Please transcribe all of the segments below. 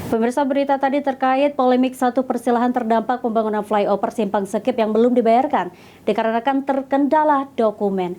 Pemirsa, berita tadi terkait polemik satu persilahan terdampak pembangunan flyover Simpang Sekip yang belum dibayarkan dikarenakan terkendala dokumen.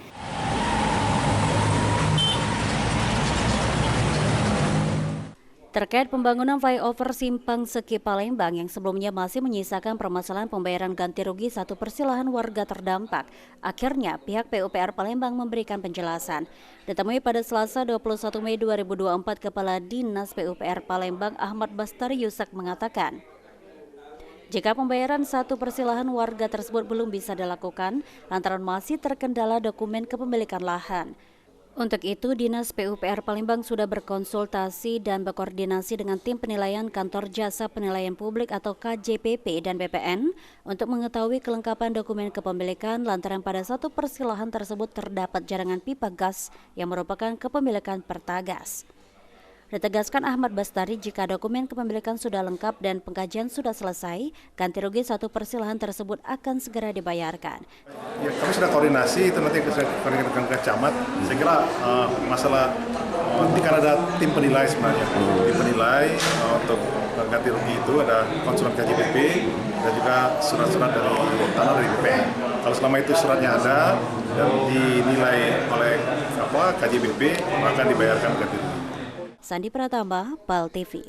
Terkait pembangunan flyover Simpang Sekip Palembang yang sebelumnya masih menyisakan permasalahan pembayaran ganti rugi satu persilahan warga terdampak, akhirnya pihak PUPR Palembang memberikan penjelasan. Ditemui pada Selasa 21 Mei 2024, Kepala Dinas PUPR Palembang Ahmad Bastari Yusak mengatakan, jika pembayaran satu persilahan warga tersebut belum bisa dilakukan lantaran masih terkendala dokumen kepemilikan lahan. Untuk itu, Dinas PUPR Palembang sudah berkonsultasi dan berkoordinasi dengan tim penilaian Kantor Jasa Penilaian Publik atau KJPP dan BPN untuk mengetahui kelengkapan dokumen kepemilikan lantaran pada satu persilahan tersebut terdapat jaringan pipa gas yang merupakan kepemilikan Pertagas. Ditegaskan Ahmad Bastari, jika dokumen kepemilikan sudah lengkap dan pengkajian sudah selesai, ganti rugi satu persilahan tersebut akan segera dibayarkan. Ya, kami sudah koordinasi, itu nanti kita koordinasikan ke camat. Saya kira masalah nanti kan ada tim penilai sebenarnya. Tim penilai untuk ganti rugi itu ada konsulen KJPP dan juga surat-surat dari tanah dari BPN. Kalau selama itu suratnya ada dan dinilai oleh KJPP, maka dibayarkan ganti rugi. Sandi Pratama, PAL TV.